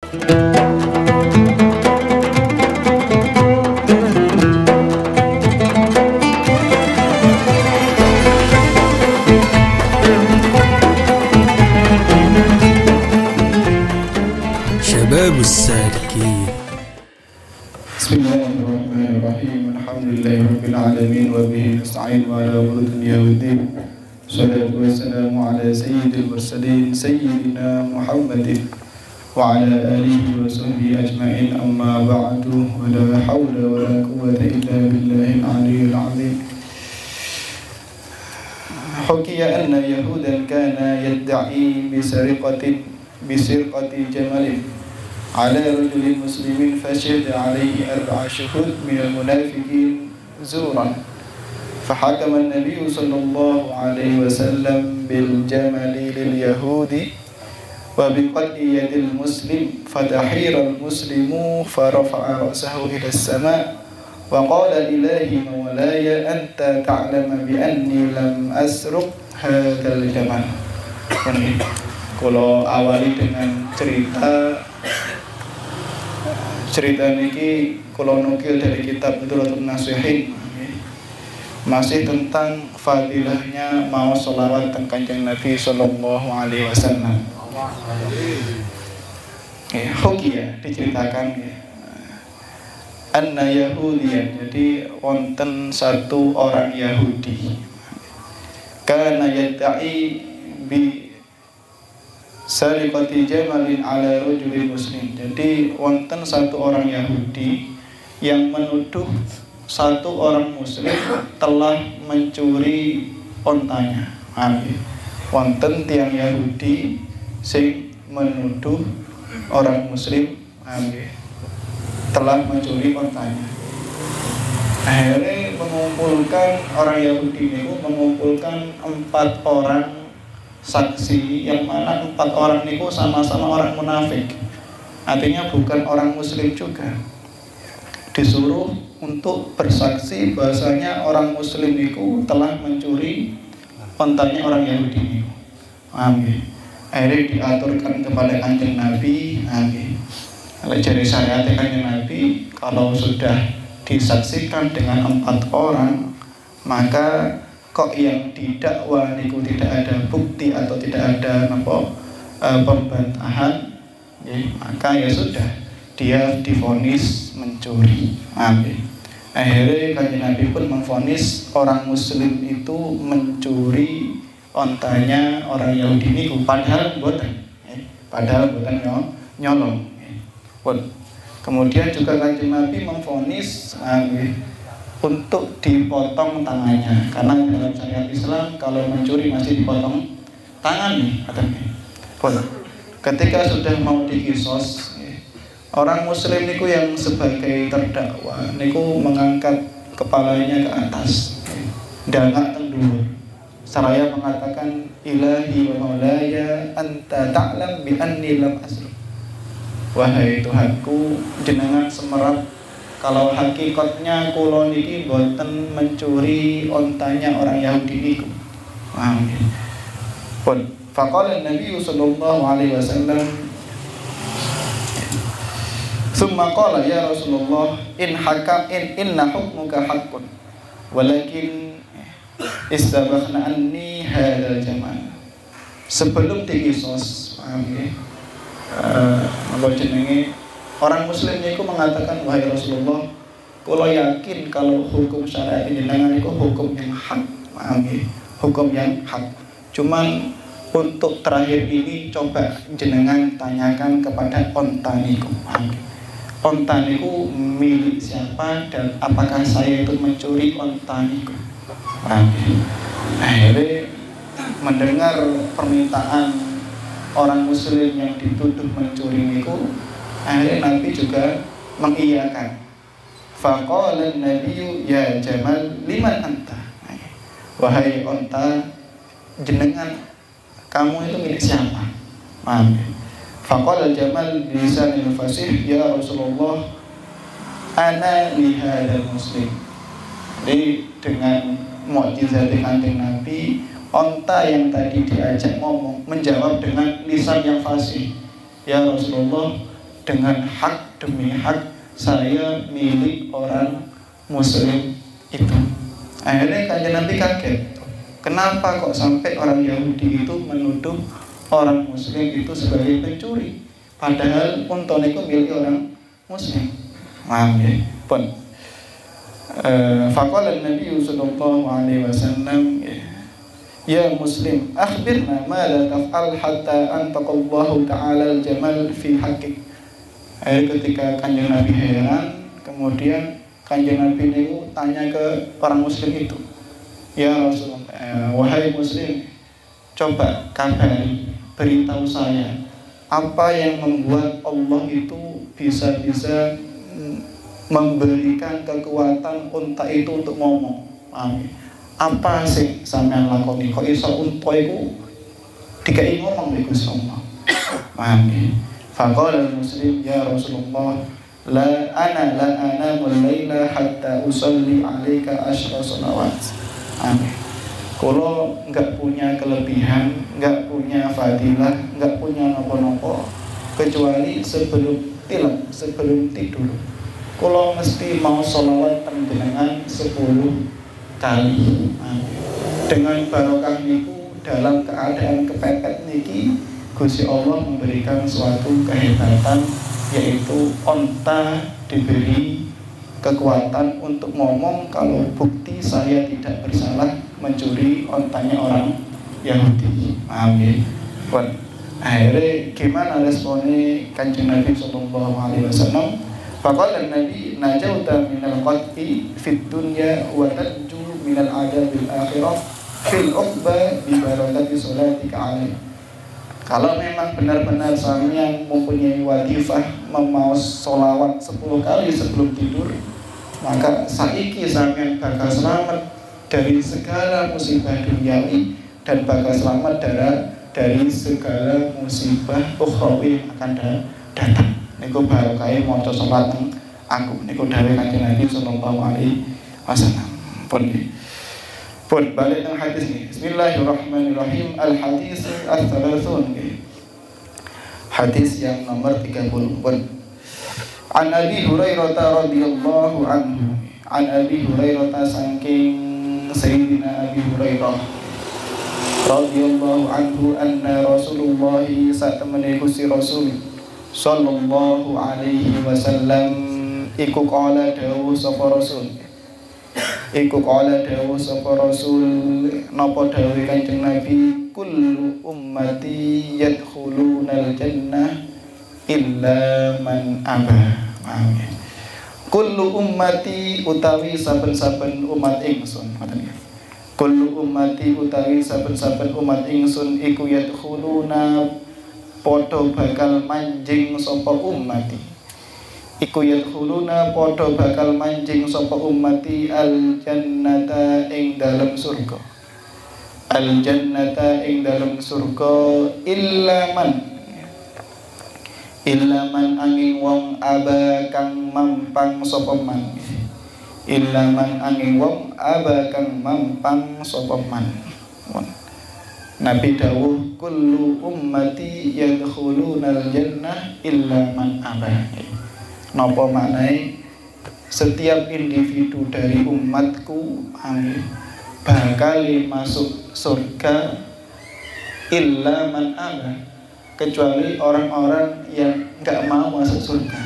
شباب السالكين. بسم الله الرحمن الرحيم. الحمد لله رب العالمين وبه نستعين وعلى أمور الدنيا والدين. الصلاة والسلام على سيد المرسلين سيدنا محمد وعلى آله وصحبه أجمعين. أما بعد، ولا حول ولا قوة إلا بالله العلي العظيم. حكي أن يهودا كان يدعي بسرقة جمل على رجل مسلم، فشهد عليه 4 شهود من المنافقين زورا، فحكم النبي صلى الله عليه وسلم بالجمل لليهود وبقطع يد المسلم، فتحير المسلم فرفع رأسه إلى السماء وقال: إلهي مولاي أنت تعلم بأني لم أسرق هذا الجمل. Kalau awali dengan cerita niki kalau nukil dari kitab Nurul Nasihin, masih tentang fadilahnya mau sholawat teng Kanjeng Nabi sallallahu alaihi wasallam. Hukia diceritakan anna Yahudiyan, jadi wonten satu orang Yahudi, kana yad'i bi sariqati jamalin ala rajulin muslim. Jadi wonten satu orang Yahudi yang menuduh satu orang muslim telah mencuri ontanya. Wonten tiang Yahudi sing menuduh orang muslim telah mencuri ontanya. Akhirnya mengumpulkan orang Yahudi ini mengumpulkan 4 orang saksi, yang mana 4 orang niku sama-sama orang munafik, artinya bukan orang muslim juga. Disuruh untuk bersaksi bahasanya orang muslim niku telah mencuri ontanya orang Yahudi niku. Akhirnya diaturkan kepada Kanjeng Nabi. Kalau dari syariat Kanjeng Nabi, kalau sudah disaksikan dengan 4 orang, maka kok yang didakwa niku tidak ada bukti atau tidak ada pembantahan, maka ya sudah, dia divonis mencuri. Akhirnya Kanjeng Nabi pun memvonis orang muslim itu mencuri ontanya orang Yahudi niku, padahal buatan nyolong. Kemudian juga Kanjeng Nabi memvonis untuk dipotong tangannya, karena dalam syariat Islam kalau mencuri masih dipotong tangan nih katanya. Ketika sudah mau dikisos, orang muslim niku yang sebagai terdakwa niku mengangkat kepalanya ke atas, dangak tendul, seraya mengatakan, Ilahi wa maulaya anta ta'lam bi anni lam asruq. Wahai Tuhanku, jenengan semerap kalau hakikatnya kula niki boten mencuri ontanya orang Yahudi niku. Faqala Nabi sallallahu alaihi wasallam, "Tsumma qala ya Rasulullah, inna hukmuka haqqun, walakin istabakhna anni hadzal jamal." Sebelum dikisos, orang muslim itu mengatakan, wahai Rasulullah, kalau yakin kalau hukum syariat jenengan itu hukum yang hak, hukum yang hak. Cuman untuk terakhir ini coba jenengan tanyakan kepada onta niku. Onta niku milik siapa dan apakah saya itu mencuri onta niku? Akhirnya mendengar permintaan orang muslim yang dituduh mencuri niku, akhirnya Nabi juga mengiyakan. Faqala Nabi ya Jamal liman anta. Wahai onta, jenengan kamu itu milik siapa? Faqala Jamal bilisanil fasih ya Rasulullah ana li hadzal muslim. Jadi dengan mukjizat Kanjeng Nabi, onta yang tadi diajak ngomong menjawab dengan lisan yang fasih. Ya Rasulullah, dengan hak demi hak saya milik orang Muslim itu. Akhirnya Kanjeng Nabi kaget, kenapa kok sampai orang Yahudi itu menuduh orang Muslim itu sebagai pencuri, padahal unta itu milik orang Muslim. Paham ya? Pun faqala Nabi sallallahu alaihi wasallam, ya Muslim, akhbirna ma la taf'al hatta antaqallahu ta'ala al-jamal fi haqqik. Ketika Kanjeng Nabi heran, kemudian Kanjeng Nabi itu tanya ke orang Muslim itu, ya Rasulullah, wahai Muslim, coba kabari, beritahu saya apa yang membuat Allah itu bisa memberikan kekuatan unta itu untuk ngomong. Apa sih sampean lakoni kok iso unta iku dikai ngomong iku Allah. Paham ya? Faqala Muslim, ya Rasulullah, la ana laila hatta usalli alaika asyra shalawat. Amin. Kalau enggak punya kelebihan, enggak punya fadilah, enggak punya nopo-nopo kecuali sebelum tidur. Kalau mesti mau sholawat panjenengan 10 kali. Dengan barokah niku dalam keadaan kepepet niki Gusti Allah memberikan suatu kehebatan, yaitu onta diberi kekuatan untuk ngomong kalau bukti saya tidak bersalah mencuri ontanya orang Yahudi. Amin. Akhirnya gimana responnya Kanjeng Nabi sallallahu alaihi wasallam? Faqala Nabi, najauta minal qat'i fid dunya wa tanju minal adabil akhirah fil uqba bi barakati sholatika alaihi. Kalau memang benar-benar sampeyan mempunyai wadifah memaos sholawat 10 kali sebelum tidur, maka saiki sampeyan bakal selamat dari segala musibah duniawi dan bakal selamat dari segala musibah ukhrawi yang akan datang. Niku barokahe maca salat aku niku dawuh Kanjeng Nabi sallallahu alaihi wasallam. Pun balik nang hadis ini. Bismillahirrahmanirrahim. Al-hadis al-thalathun. Hadis yang nomor 30. An Abi Hurairah radhiyallahu anhu. An Abi Hurairah saking Sayyidina Abi Hurairah radhiyallahu anhu anna Rasulullah satamani Gusti Rasul sallallahu alaihi wasallam iku qala dawuh sapa Rasul. Iku qala dawuh sapa Rasul, napa dawuh Kanjeng Nabi, kullu ummati yadkhulunal jannah illa man aba. Kullu ummati utawi saben-saben umat ingsun. Kullu ummati utawi saben-saben umat ingsun iku yadkhuluna padha bakal manjing sapa ummati. Iku yadkhuluna padha bakal manjing sapa ummati al jannata ing dalem surga. Al jannata ing dalem surga illa man angin wong aba kang mampang sapa man. Illa man angin wong aba kang mampang sapa man. Nabi dawuh kullu ummati yadkhulunal jannah illa man aba. Napa maknane setiap individu dari umatku bakal masuk surga illa man aba, kecuali orang-orang yang enggak mau masuk surga.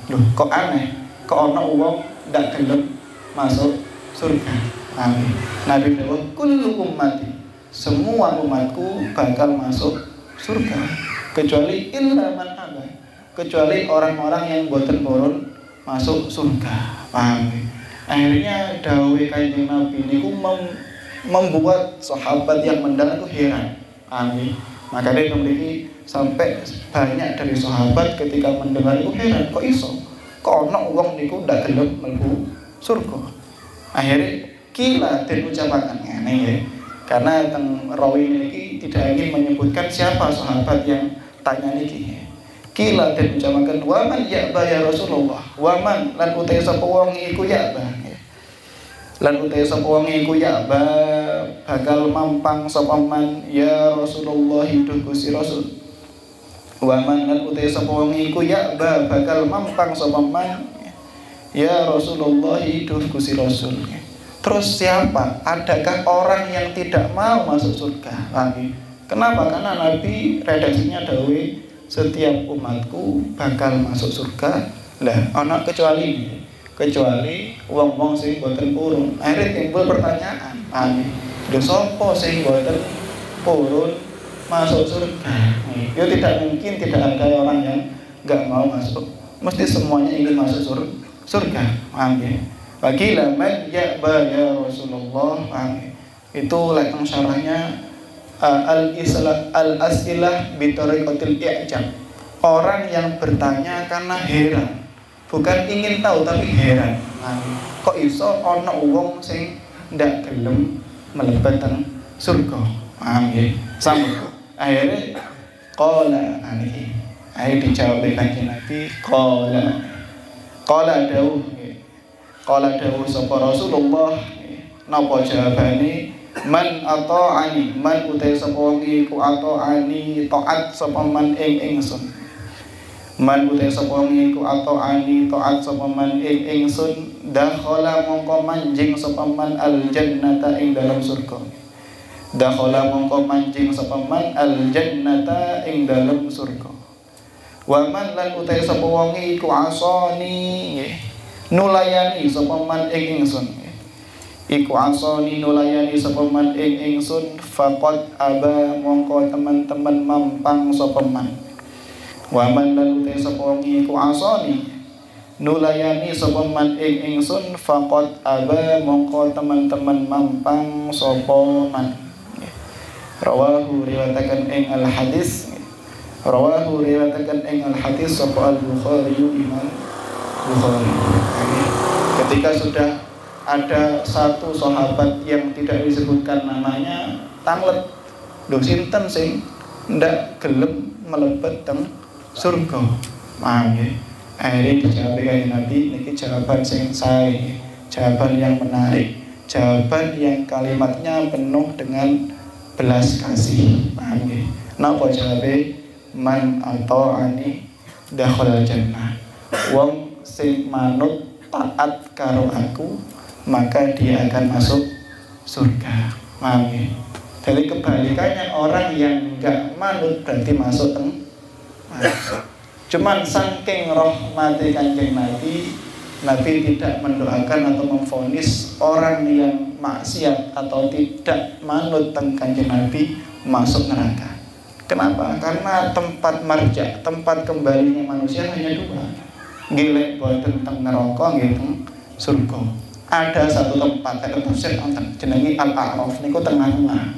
Loh, kok aneh? Kok ana wong ndak gelem masuk surga? Nabi dawuh kullu ummati, semua umatku bakal masuk surga kecuali illa man aba, kecuali orang-orang yang boten purun masuk surga. Akhirnya dawuh Kanjeng Nabi niku membuat sahabat yang mendengar itu heran. Makanya memiliki sampai banyak dari sahabat ketika mendengar itu heran, kok iso? Kok ana wong niku ndak gelem mlebu surga? Akhirnya kila den ucapaken ngene ya. Karena teng rawi niki tidak ingin menyebutkan siapa sahabat yang tanya niki. Kila den ucapaken waman ya'ba ya Rasulullah. Waman lan utai sapa wong iku ya'ba. Lan utai sapa wong iku ya'ba bakal mampang sapa man ya Rasulullah hidup Gusti Rasul. Wa man lan utai sapa wong iku ya bakal mampang sapa man ya Rasulullah hidup Gusti Rasul. Terus siapa? Adakah orang yang tidak mau masuk surga? Kenapa? Karena Nabi redaksinya dawe setiap umatku bakal masuk surga. Lah ana kecuali wong-wong sing boten purun. Akhirnya timbul pertanyaan, lho sapa sing boten purun masuk surga? Ya tidak mungkin tidak ada orang yang enggak mau masuk. Mesti semuanya ingin masuk surga. Bagi man ya Rasulullah. Itu lekang syarahnya al-asilah bitariqatil i'jab. Orang yang bertanya karena heran. Bukan ingin tahu tapi heran. Kok iso ana wong sing ndak gelem mlebet teng surga? Sambut. Akhirnya qala akhirnya dijawab oleh Kanjeng Nabi qala dawuh sapa Rasulullah napa jawabane man ata'ani man utai sapa wong iku ata'ani taat sapa man ing ingsun. Man utai sapa wong iku ata'ani taat sapa man ing ingsun dakhala mongko manjing sapa man al jannata ing dalam surga. Dakhala mongko manjing sapa man al jannata ing dalam surga. Wa man lan utai sapa wong iku asani nulayani sapa man ing ingsun. Iku asani nulayani sapa man ing ingsun faqad aba mongko teman-teman mampang sapa man. Wa man lan utai sapa wong iku asani nulayani sapa man ing ingsun faqad aba mongko teman-teman mampang sapa man. Rawahu riwayataken ing al hadis sapa al Bukhari Imam Bukhari. Ketika sudah ada satu sahabat yang tidak disebutkan namanya tanglet, lho sinten sing ndak gelem mlebet teng surga. Akhirnya dijawab oleh Nabi, niki jawaban sing sae, jawaban yang menarik, jawaban yang kalimatnya penuh dengan belas kasih. Napa jawabe? Man ata'ani dakhala jannah. Wong sing manut taat karo aku maka dia akan masuk surga. Jadi kebalikannya orang yang enggak manut berarti masuk cuman saking rahmati Kanjeng Nabi tidak mendoakan atau memvonis orang yang maksiat atau tidak manut teng Kanjeng Nabi masuk neraka. Kenapa? Karena tempat marja, tempat kembalinya manusia hanya dua. Nggih boten teng neraka nggih teng surga. Ada satu tempat, ada tafsir wonten jenenge Al-A'raf niku tengah-tengah.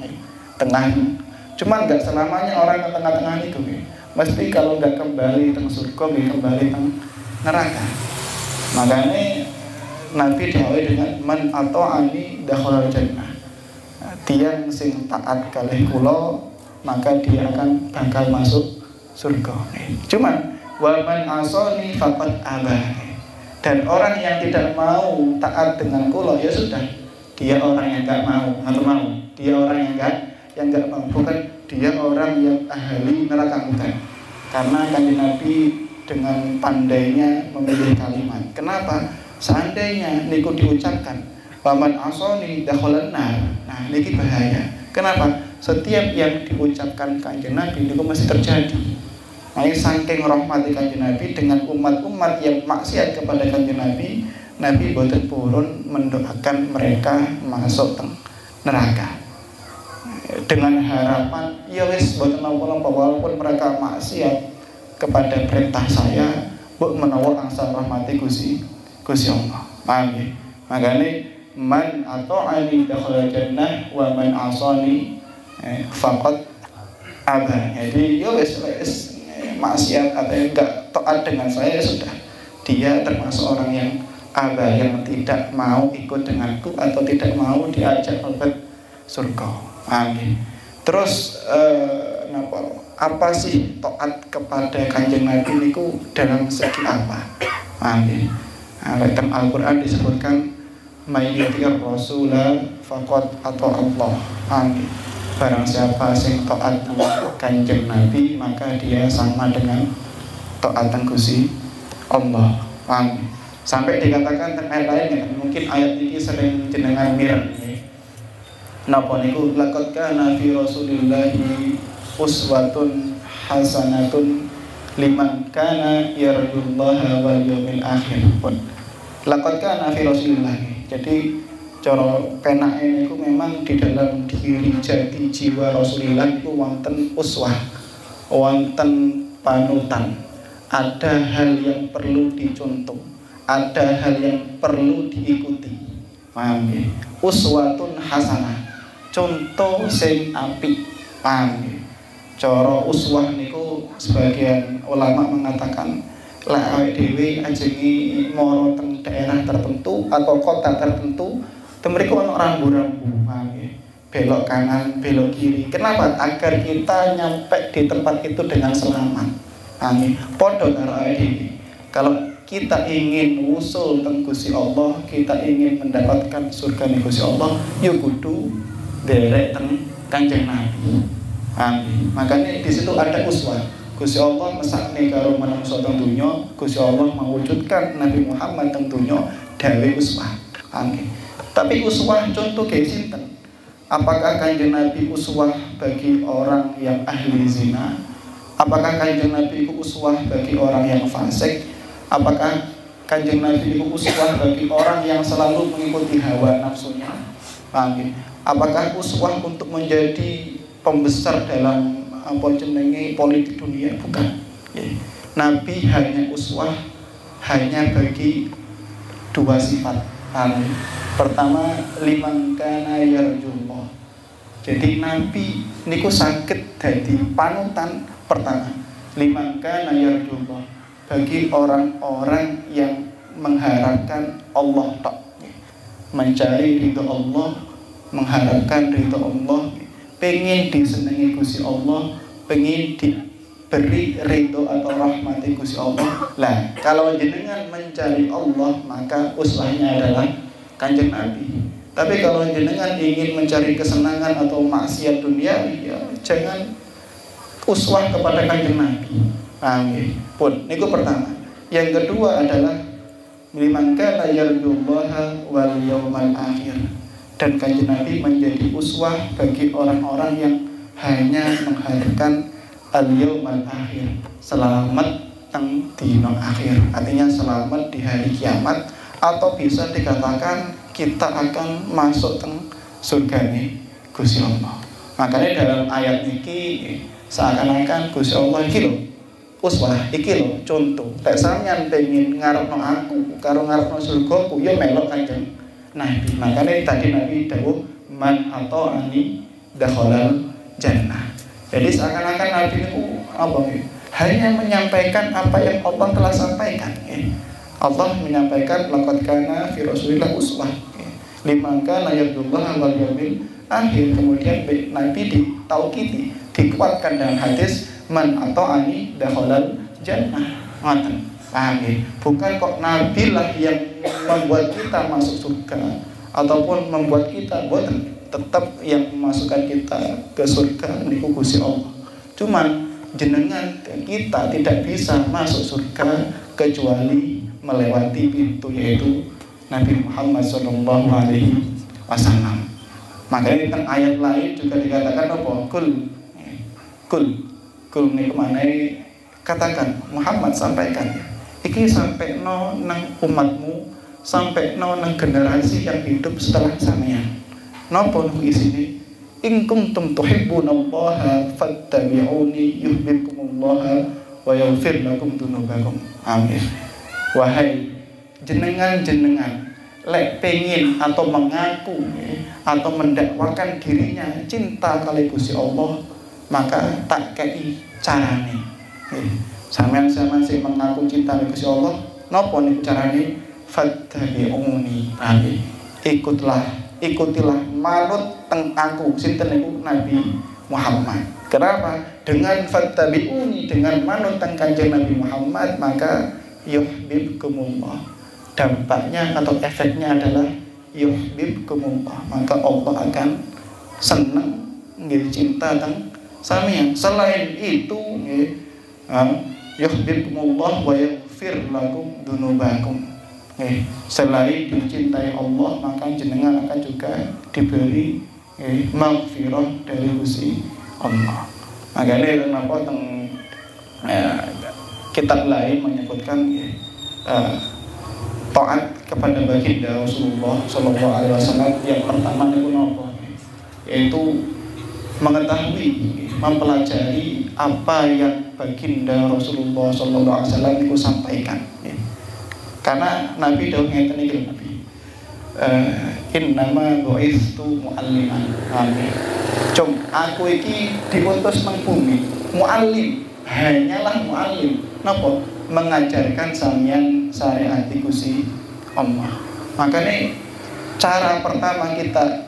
Cuman enggak selamanya orang ke tengah-tengah niku nggih. Mesti kalau enggak kembali teng surga nggih kembali teng neraka. Makanya Nabi dawuh dengan man ata'ani dakhala jannah. Tiyang sing taat kalih kula maka dia akan bakal masuk surga. Cuman wa man asani faqad aba. Dan orang yang tidak mau taat dengan kula ya sudah, dia orang yang enggak mau atau mau. Dia orang yang enggak mau, bukan dia orang yang ahli neraka bukan. Karena Kanjeng Nabi dengan pandainya memilih kalimat. Kenapa? Seandainya niku diucapkan waman asoni dakhalan nar. Nah, niki bahaya. Kenapa? Setiap yang diucapkan Kanjeng Nabi niku mesti terjadi. Nah, saking rahmati Kanjeng Nabi dengan umat-umat yang maksiat kepada Kanjeng Nabi, Nabi boten purun mendoakan mereka masuk neraka. Dengan harapan ya wis boten napa-napa walaupun mereka maksiat kepada perintah saya, mbok menawa angsal rahmati Gusti Allah. Paham ya? Makane man ata'ani dakhala jannah wa man asani faqad aba. Jadi ya wis maksiat atau enggak taat dengan saya sudah, dia termasuk orang yang aba, yang tidak mau ikut denganku atau tidak mau diajak mlebet surga. Amin. Terus apa sih taat kepada Kanjeng Nabi niku dalam segi apa? Amin. Dalam Al-Qur'an disebutkan may yuti'ir rasula faqad ata Allah. Amin. barang siapa sing taat Kanjeng Nabi maka dia sama dengan taat Gusti Allah. Paham? Sampai dikatakan teng ayat lain ya, mungkin ayat ini sering jenengan mireng nggih. Napa niku laqad kana fi Rasulillahi uswatun hasanatun liman kana yarjullaha wal yawmil akhir. Laqad kana fi Rasulillah. Jadi cara penake niku memang di dalam diri jati jiwa Rasulullah itu wonten uswah, wonten panutan. Ada hal yang perlu dicontoh, ada hal yang perlu diikuti. Paham ya? Uswatun hasanah, contoh sing apik. Paham ya? Cara uswah niku sebagian ulama mengatakan lek awake dhewe ajengi mara teng daerah tertentu atau kota tertentu, temriku ana rambu-rambu, paham ya? Belok kanan, belok kiri. Kenapa? Agar kita nyampe di tempat itu dengan selamat. Amin. Padha karo awake dhewe. Kalau kita ingin usul teng Gusti Allah, kita ingin mendapatkan surga ning Gusti Allah, ya kudu derek teng Kanjeng Nabi. Amin. Makanya di situ ada uswah. Gusti Allah mesakne karo manungsa teng donya, Gusti Allah mewujudkan Nabi Muhammad teng donya dawe uswah. Amin. Tapi uswah contoh kayak sinten? Apakah Kanjeng Nabi uswah bagi orang yang ahli zina? Apakah Kanjeng Nabi itu uswah bagi orang yang fasik? Apakah Kanjeng Nabi itu uswah bagi orang yang selalu mengikuti hawa nafsunya? Amin. Apakah uswah untuk menjadi pembesar dalam politik dunia? Bukan. Nabi hanya uswah hanya bagi dua sifat. Amin. Pertama, liman kana yarjullah. Jadi Nabi niku saged dadi panutan. Pertama, liman kana yarjullah, bagi orang-orang yang mengharapkan Allah tok, mencari ridho Allah, mengharapkan ridho Allah, pengen disenangi Gusti Allah, pengen diberi ridho atau rahmati Gusti Allah. Lah, kalau jenengan mencari Allah, maka uswahnya adalah Kanjeng Nabi. Tapi kalau jenengan ingin mencari kesenangan atau maksiat dunia, ya jangan uswah kepada Kanjeng Nabi. Amin. Pun niku pertama. Yang kedua adalah liman kana yarjullaha wal yawmal akhir. Dan Kanjeng Nabi menjadi uswah bagi orang-orang yang hanya mengharapkan al yawmal akhir, selamat teng dina akhir. Artinya selamat di hari kiamat, atau bisa dikatakan kita akan masuk teng surgane Gusti Allah. Makanya dalam ayat niki seakan-akan Gusti Allah iki lho uswah, iki lho contoh. Lek sampeyan pengin ngarepno aku karo ngarepno surgaku, ya melok Kanjeng Nabi. Makanya tadi Nabi dawuh man ata'ani dakhalal jannah. Jadi seakan-akan Nabi itu apa? Hanya menyampaikan apa yang Allah telah sampaikan. Allah menyampaikan laqad kana fi Rasulillah uswah liman kana yarjullaha wal yawmil akhir. Kemudian Nabi ditaukidi, dikuatkan dalam hadis man ata'ani dakhalal jannah. Ngoten. Paham ya? Bukan kok Nabi lah yang membuat kita masuk surga ataupun membuat kita boten, tetap yang memasukkan kita ke surga niku Gusti Allah. Cuman jenengan kita tidak bisa masuk surga kecuali melewati pintu, yaitu Nabi Muhammad sallallahu alaihi wasallam. Makanya di ayat lain juga dikatakan apa? Kul niku manahe katakan Muhammad sampaikan. Iki sampai no nang umatmu, sampai no nang generasi yang hidup setelah sampeyan. Napa niku isine? In kuntum tuhibbunallaha fattabi'uni yuhibbukumullah wa yaghfir lakum dzunubakum. Amin. Wahai jenengan lek pengin atau mengaku atau mendakwakan dirinya cinta kali Gusti Allah, maka tak kei carane. Sampeyan sing mengaku cinta kali Gusti Allah, napa niku carane? Fattabi'uni. Amin. Ikutilah manut teng aku, sinten niku Nabi Muhammad. Kenapa? Dengan fattabi'uni, dengan manut teng Kanjeng Nabi Muhammad, maka yuhibbukumullah. Dampaknya atau efeknya adalah yuhibbukumullah, maka Allah akan senang nggih cinta teng samian. Selain itu nggih yuhibbukumullah wa yaghfir lakum dzunubakum. Selain dicintai Allah, maka jenengan akan juga diberi maghfirah dari Gusti Allah. Makanya kenapa teng kitab lain menyebutkan taat kepada baginda Rasulullah Shallallahu Alaihi Wasallam yang pertama itu apa? Yaitu mengetahui, mempelajari apa yang baginda Rasulullah Shallallahu Alaihi Wasallam itu sampaikan. Karena Nabi dawuh ngeten iki Nabi. Innama bu'istu mu'alliman. Amin. Aku iki diutus nang bumi, mu'allim. Hanyalah mu'allim. Napa? Mengajarkan sampeyan syariat Gusti Allah. Makanya cara pertama kita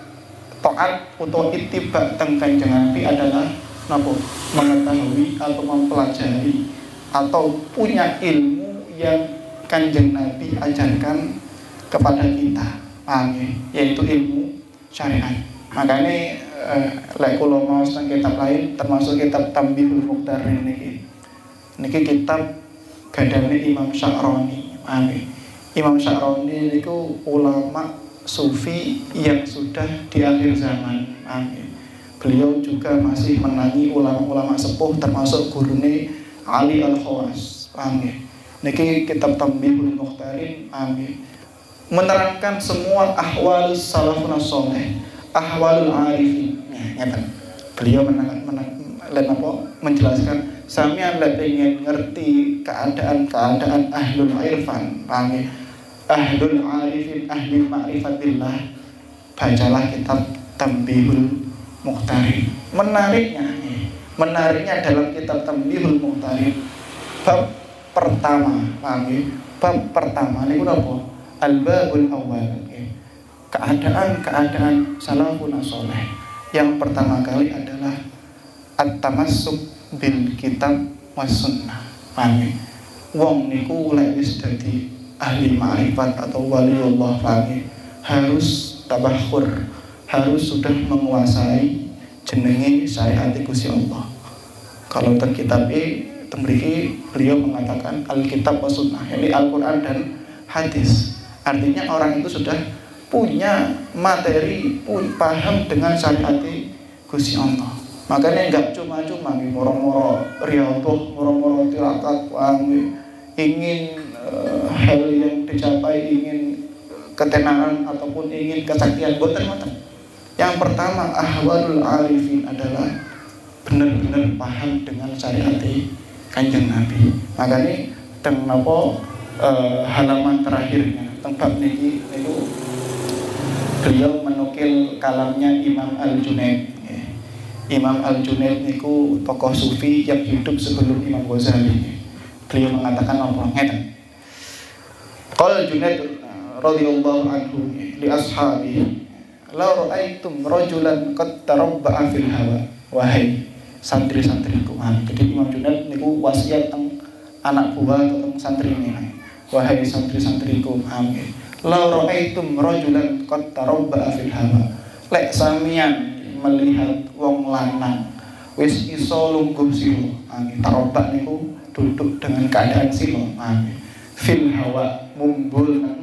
taat atau ittiba teng Kanjeng Nabi adalah napa? Mengetahui atau mempelajari atau punya ilmu yang Kanjeng Nabi ajarkan kepada kita, yaitu ilmu syariat. Makanya lek kula mau teng kitab lain termasuk kitab Tambihul Muqtarin niki kitab gadane Imam Sya'rani. Imam Sya'rani niku ulama sufi yang sudah di akhir zaman. Beliau juga masih menangi ulama-ulama sepuh termasuk gurune Ali Al-Khawas. Niki kitab Tambihul Muqtarin menerangkan semua ahwalus salafun saleh, ahwalul arifin. Beliau menjelaskan sampeyan lek pengen ngerti keadaan ahlul irfan, ahlul arifin, ahli ma'rifatillah, bacalah kitab Tambihul Muqtarin. Menariknya dalam kitab Tambihul Muqtarin bab pertama niku napa? Al-babul awal. Keadaan salafun saleh. Yang pertama kali adalah at-tamassuk bil kitab was sunnah. Wong niku lek wis dadi ahli ma'rifat atau waliullah harus tabakhur, harus sudah menguasai jenenge syariat Gusti Allah. Kalau teng kitab mriki beliau mengatakan Alkitab wa Sunnah, yakni Al-Quran dan hadis. Artinya orang itu sudah punya materi, paham dengan syariat Gusti Allah. Makanya enggak cuma-cuma moro-moro riyadhah, moro-moro tirakat, ingin hal yang dicapai, ingin ketenangan ataupun ingin kesaktian, boten. Yang pertama ahwalul arifin adalah benar-benar paham dengan syariat Kanjeng Nabi. Makanya teng napa halaman terakhirnya teng bab niki niku beliau menukil kalamnya Imam Al-Junaid. Imam Al-Junaid niku tokoh sufi yang hidup sebelum Imam Ghazali. Beliau mengatakan apa? Ngeten. Qala Junaid radhiyallahu anhu li ashabihi la ra'aitum rajulan qad tarabba'a fil hawa. Wahai santri-santriku. Jadi Imam Junaid niku wasiat teng anak buah teng santri ini. Wahai santri-santriku, la ra'aitum rajulan qad tarabba'a fil hawa. Lek samian melihat wong lanang wis iso lungguh sila. Tarabba niku duduk dengan keadaan sila. Fil hawa mumbul nang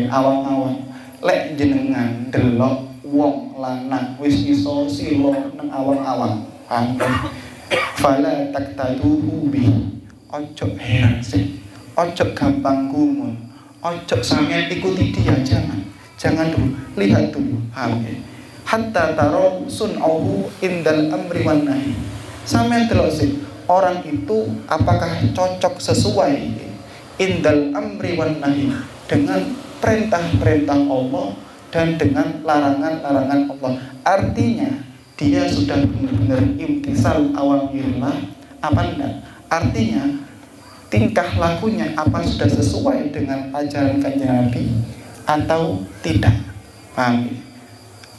awang-awang. Lek jenengan delok wong lanang wis iso sila nang awang-awang. Fala taktaduhu bi. Ojo heran sih, ojo gampang gumun, ojo sampeyan ikuti dia, jangan dulu, lihat dulu. Hatta taro sun'ahu indal amri wan nahi. Sampeyan delok sih, orang itu apakah cocok sesuai indal amri wan nahi dengan perintah-perintah Allah dan dengan larangan-larangan Allah. Artinya dia sudah benar-benar imtisal awamirillah apa enggak? Artinya tingkah lakunya apa sudah sesuai dengan ajaran Kanjeng Nabi atau tidak?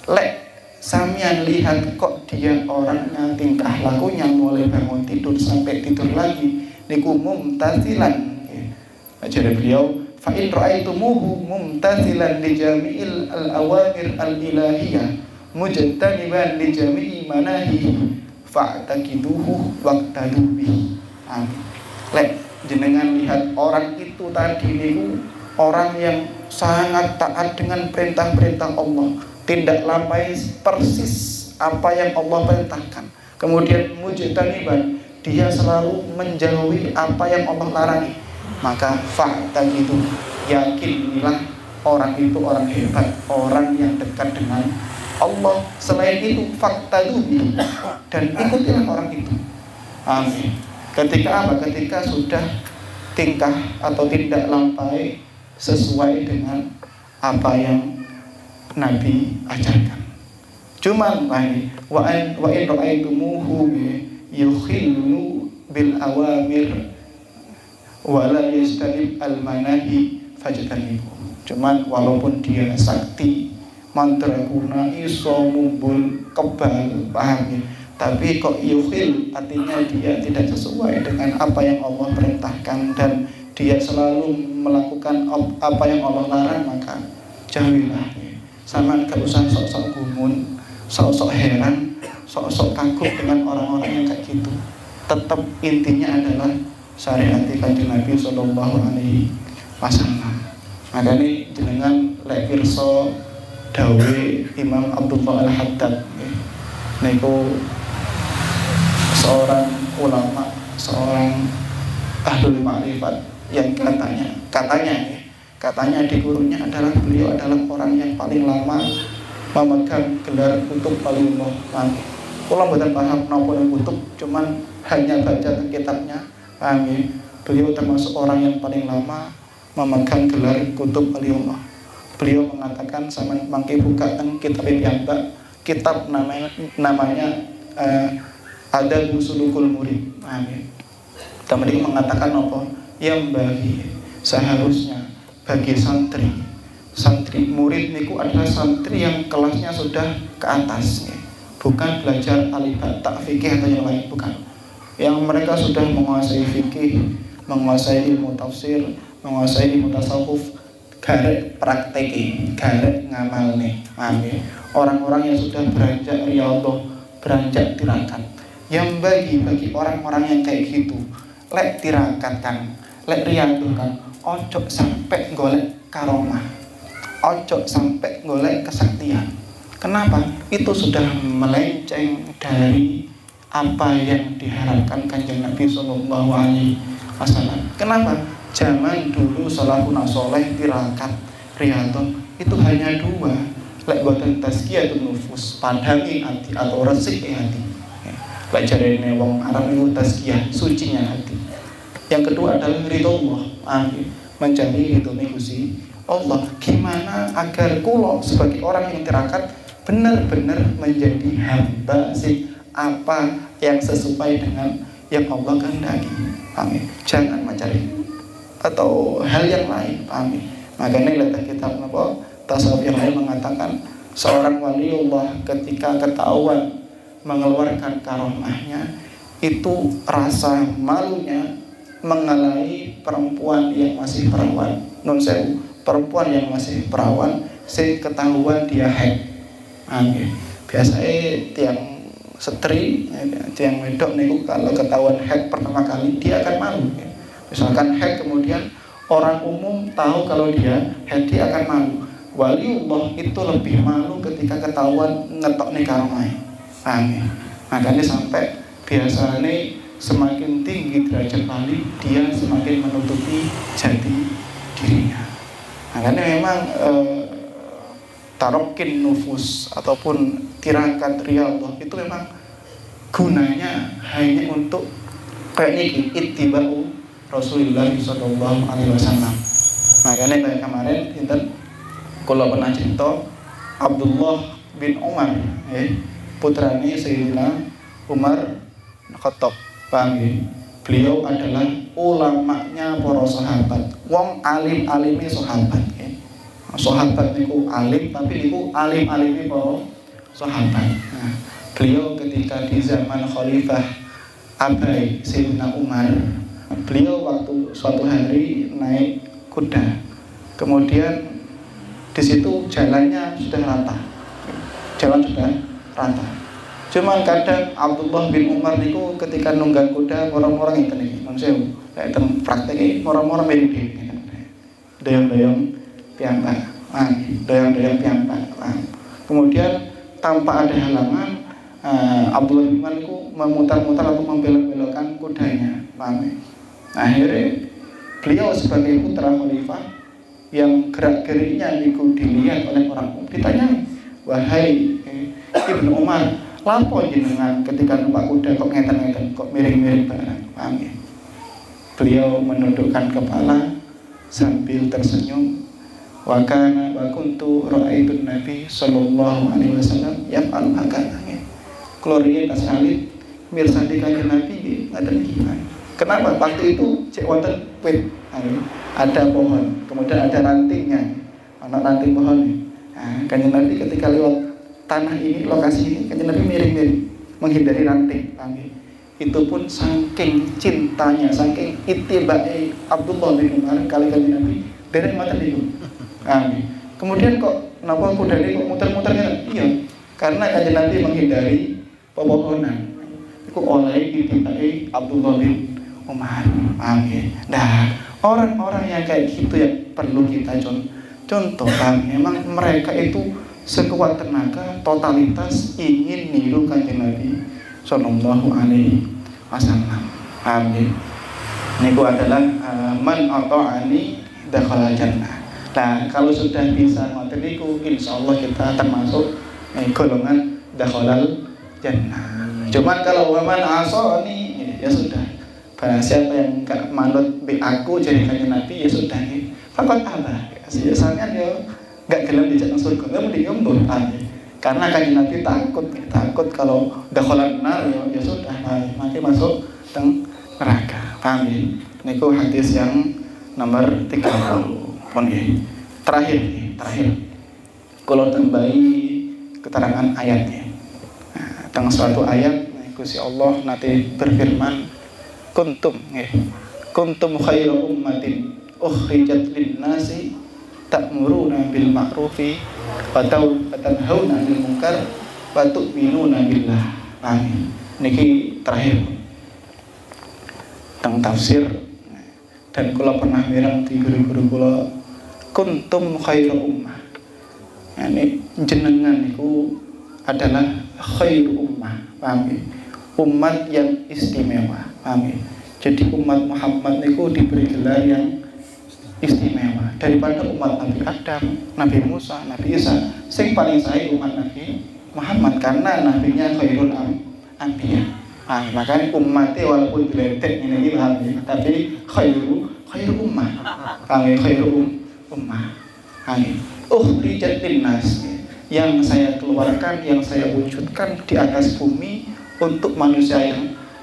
Lek sampeyan lihat kok dia orangnya tingkah lakunya mulai bangun tidur sampai tidur lagi niku mumtathilan. Ajaran beliau fa in ra'aitumuhu mumtathilan li jami'il al-awamir al-ilahiyah mujtaniban li jami'i manahi fa'taqiduhu waqtadubi. Lek jenengan lihat orang itu tadi niku orang yang sangat taat dengan perintah-perintah Allah, tindak lampaui persis apa yang Allah perintahkan. Kemudian mujtaniban, dia selalu menjauhi apa yang Allah larangi. Maka fa'taqidu, yakinilah orang itu orang hebat, orang yang dekat dengan Allah. Selain itu fa'tadubi, dan ikutilah orang itu. Amin. Ketika apa? Ketika sudah tingkah atau tindak lampaui sesuai dengan apa yang Nabi ajarkan. Cuman wa in ra'aitumuhu yukhillu bil awamir wa la yastanib al manahi fajtanibu. Cuman walaupun dia sakti, mandraguna, iso, mumbul, kebal, paham ya? Tapi kok yukhil, artinya dia tidak sesuai dengan apa yang Allah perintahkan dan dia selalu melakukan apa yang Allah larang, maka jauhilah. Sama gak usah sok-sok gumun, sok-sok heran, sok-sok kagum dengan orang-orang yang kayak gitu. Tetap intinya adalah syariat Kanjeng Nabi sallallahu alaihi wasallam. Maka ini jenengan lek pirsa dawe Imam Abdullah Al-Haddad niku seorang ulama, seorang ahlul ma'rifat yang katanya di gurunya adalah beliau adalah orang yang paling lama memegang gelar kutub waliullah. Kula mboten paham napa kutub, cuman hanya baca kitabnya. Paham ya? Beliau termasuk orang yang paling lama memegang gelar kutub waliullah. Beliau mengatakan sama mangke buka kitab piyambak, kitab namanya ada Sulukul Murid. Amin. Teman-teman mengatakan apa? Yang bagi seharusnya bagi santri murid niku adalah santri yang kelasnya sudah ke atas, ya. Bukan belajar alifat tak fikih atau yang lain, bukan. Yang mereka sudah menguasai fikih, menguasai ilmu tafsir, menguasai ilmu tasawuf, garek prakteki, garek ngamalne. Amin. Orang-orang yang sudah beranjak riyadhah, beranjak tirakat. Yang bagi orang-orang yang kayak gitu, lek tirakat kan, lek riyadhah kan, ojo sampai golek karomah, ojo sampai golek kesaktian. Kenapa? Itu sudah melenceng dari apa yang diharapkan Kanjeng Nabi sallallahu alaihi wasallam. Kenapa? Zaman dulu salafun saleh tirakat riyadhah itu hanya dua, lek boten tazkiyatun nufus, padangi hati atau resik hati. Lek jarene wong Arab itu tazkiyah, sucinya hati. Yang kedua adalah ridho Allah, mencari ridhonya Gusti Allah. Gimana agar kulo sebagai orang yang tirakat benar-benar menjadi hamba sih apa yang sesuai dengan yang Allah kehendaki. Amin. Jangan mencari atau hal yang lain. Amin. Makanya lihat kitab apa tasawuf yang lain mengatakan seorang waliullah ketika ketahuan mengeluarkan karomahnya itu rasa malunya mengalami perempuan yang masih perawan, perempuan yang masih perawan, sing ketahuan dia haid. Biasanya tiang setri, tiang wedok niku kalau ketahuan haid pertama kali dia akan malu. Misalkan haid kemudian orang umum tahu kalau dia haid, dia akan malu. Waliullah itu lebih malu ketika ketahuan ngetok nih karomah. Makanya sampai biasanya semakin tinggi derajat wali, dia semakin menutupi jati dirinya. Makanya memang tarokin nufus ataupun tirakat riyadhah itu memang gunanya hanya untuk kayak ini ittiba'u Rasulullah sallallahu alaihi wasallam. Makanya kayak kemarin kalau pernah cerita Abdullah bin Umar, putranya Sayyidina Umar Khattab. Paham ya? Beliau adalah ulamanya para sahabat, wong alim-alime sahabat. Sahabat niku alim, tapi niku alim-alime para sahabat. Nah, beliau ketika di zaman Khalifah Abai Sayyidina Umar, beliau waktu suatu hari naik kuda, kemudian di situ jalannya sudah rata. jalan sudah rata. Cuman kadang Abdullah bin Umar niku ketika nunggang kuda orang-orang itu nih, maksudnya kayak tem praktek orang-orang mirip doyong-doyong piyambak, doyong-doyong piyambak. Kemudian tanpa ada halangan, Abdullah bin Umar niku memutar-mutar atau membelok-belokkan kudanya, akhirnya beliau sebagai putra khalifah yang gerak-geriknya niku dilihat oleh orang umum, ditanya, wahai Ibnu Umar, lapo jenengan ketika numpak kuda kok ngeten-ngeten, kok miring-miring barang, paham ya? Beliau menundukkan kepala sambil tersenyum. Wa kana wa kuntu ra'aitun Nabi sallallahu alaihi wasallam yaf'al hakana. Kula riyen pas alit mirsani kanjeng Nabi ngaten iki. Kenapa? Waktu itu cek wonten wit, ada pohon, kemudian ada rantingnya, ana ranting pohon. Nah, kanjeng Nabi ketika lewat tanah ini, lokasi ini, kanjeng Nabi miring-miring menghindari ranting. Itu pun saking cintanya, saking ittiba'i Abdullah bin Umar kali kanjeng Nabi derek mata niku. Kemudian kok napa kudane kok muter-muter ngene? Iya, karena kanjeng Nabi menghindari pepohonan. Iku oleh ittiba'i Abdullah bin Umar. Nah, orang-orang yang kayak gitu yang perlu kita contoh. Memang mereka itu sekuat tenaga, totalitas ingin niru kanjeng Nabi sallallahu alaihi wasallam. Amin. Niku adalah man ata'ani dakhala jannah. Nah, kalau sudah bisa ngoten niku insyaallah kita termasuk golongan dakhalal jannah. Cuman kalau waman asani ya sudah. Barang siapa yang enggak manut bi aku jadi kanjeng Nabi ya sudah nih. Fakot apa? Biasanya dia enggak gelem dijak nang surga, enggak mending nyumbut karena kanjeng Nabi takut kalau dakhalan nar ya sudah mati masuk teng neraka. Paham ya? Niku hadis yang nomor 30. Pun nggih. Terakhir. Kula tambahi keterangan ayatnya. Nah, teng suatu ayat Gusti Allah nanti berfirman kuntum khairu ummatin ukhrijat lin-nasi ta'muruna bil ma'rufi wa tanhauna 'anil munkar wa tu'minuna billah. Amin. Niki terakhir tentang tafsir dan kula pernah mireng di guru-guru kula kuntum khairu ummah. Yani jenengan niku adalah khairu ummah. Amin. Umat yang istimewa. Amin. Jadi umat Muhammad niku diberi gelar yang istimewa daripada umat Nabi Adam, Nabi Musa, Nabi Isa. Sing paling sahih umat Nabi Muhammad karena nabinya khairul anbiya. Makanya umatnya walaupun diledek ini tapi khairu ummah. Khairu ummah. Ukhrijat linnas, yang saya keluarkan, yang saya wujudkan di atas bumi untuk manusia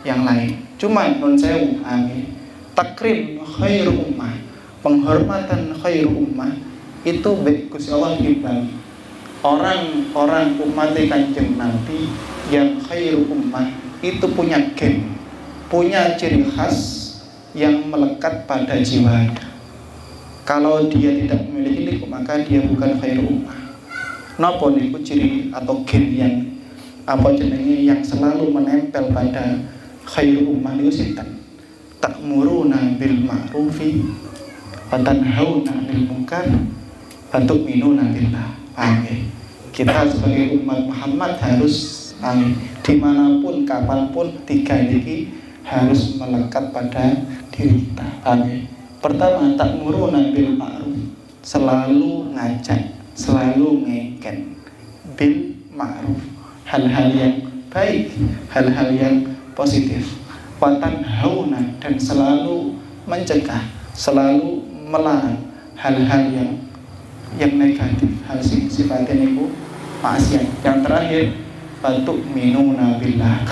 yang lain. Cuma non sewu, takrim khairu ummah, penghormatan khairu ummah itu baik Gusti Allah dibagi orang-orang umat Kanjeng Nabi yang khairu ummah itu punya gen, punya ciri khas yang melekat pada jiwanya. Kalau dia tidak memiliki itu maka dia bukan khairu ummah. Napa niku ciri atau gen yang yang selalu menempel pada khairu ummah niku sinten? Ta'muruna bil ma'rufi wa tanhauna 'anil munkar wa tu'minuna billah. Kita sebagai umat Muhammad harus dimanapun kapanpun tiga ini harus melekat pada diri kita. Pertama, ta'muruna bil ma'ruf, selalu ngajak, selalu ngeken bil ma'ruf, hal-hal yang baik, hal-hal yang positif. Wa tanhauna, dan selalu mencegah, selalu melarang hal-hal yang negatif, hal sifatnya itu maksiat. Yang terakhir, batu minuna billah,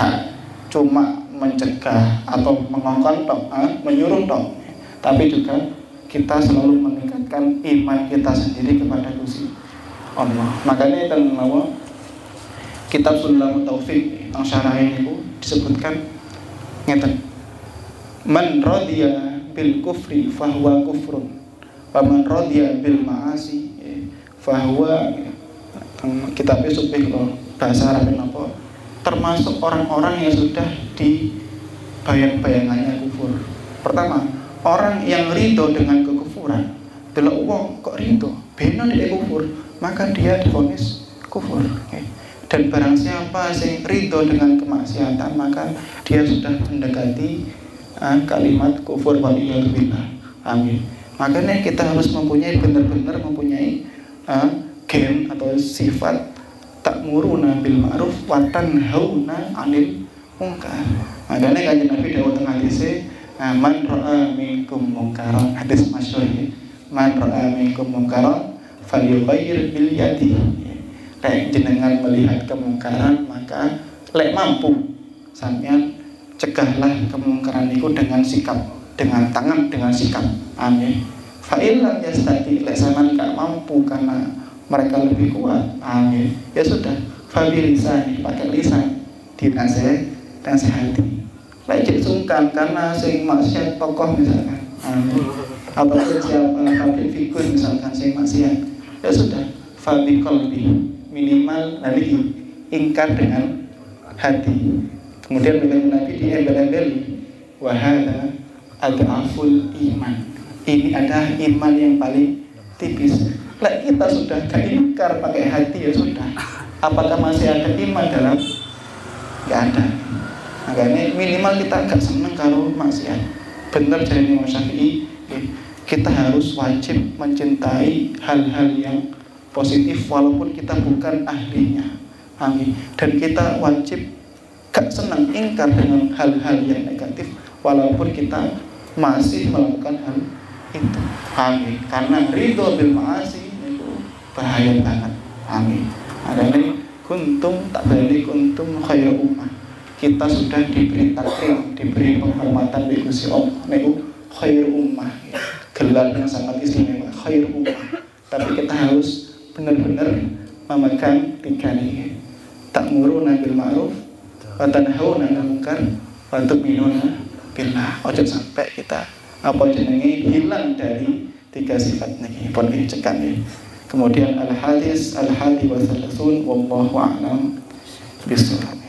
cuma mencegah atau mengongkon menyuruh tapi juga kita selalu meningkatkan iman kita sendiri kepada Gusti Allah. Makanya dalam kitab Sulamut Taufik yang syarah itu disebutkan ngeten, man radiya bil kufri fahuwa kufrun wa man radiya bil ma'asi fahuwa kita besok bahasa Arab apa, termasuk orang-orang yang sudah di bayang-bayangannya kufur. Pertama, orang yang ridho dengan kekufuran, delok wong kok ridho, beno dia kufur, maka dia divonis kufur. Dan barang siapa yang ridho dengan kemaksiatan, maka dia sudah mendekati kalimat kufur waliyadzubillah. Amin. Makanya kita harus mempunyai benar-benar mempunyai gen atau sifat ta'muruna bil ma'ruf wa tanhauna 'anil munkar. Makanya kanjeng Nabi dawuh teng hadise, man ra'a minkum munkaran, hadis masyhur ya. Man ra'a minkum munkaran falyughayyir bil yadi. Lek jenengan melihat kemungkaran, maka lek mampu sampean cegahlah kemungkaran itu dengan sikap, dengan tangan, dengan sikap. Amin. Fa illam yastati, lek sampean gak mampu karena mereka lebih kuat. Amin. Ya sudah, fa bilisan, pakai lisan, dinasehati. Lek cek sungkan karena sing maksiat tokoh misalkan. Amin. Atau siapa public figure misalkan sing maksiat. Ya sudah, fa biqalbi, minimal nanti ingkar dengan hati. Kemudian dengan Nabi diembel-embeli, wahada ad'aful iman. Ini adalah iman yang paling tipis. Lek kita sudah gak ingkar pakai hati, ya sudah. Apakah masih ada iman dalam? Gak ada. Makanya minimal kita gak senang kalau maksiat. Benar dari Imam Syafi'i, kita harus wajib mencintai hal-hal yang positif walaupun kita bukan ahlinya. Amin. Dan kita wajib gak senang ingkar dengan hal-hal yang negatif walaupun kita masih melakukan hal itu. Amin. Karena ridho bil ma'asi itu bahaya banget. Amin. Adanya kuntum tak balik kuntum khairu ummah. Kita sudah diberi takrim, diberi penghormatan di Gusti Allah. Niku khairu ummah. Gelar yang sangat istimewa, khairu ummah. Tapi kita harus benar-benar memegang tiga ini. Ta'muruna bil ma'ruf wa tanhauna 'anil munkar wa tu'minuna billah. Ojo sampai kita apa jenenge hilang dari tiga sifat niki. Pun cekan nggih. Kemudian al-hadis al-hadi wa thalathun wallahu a'lam bishawab.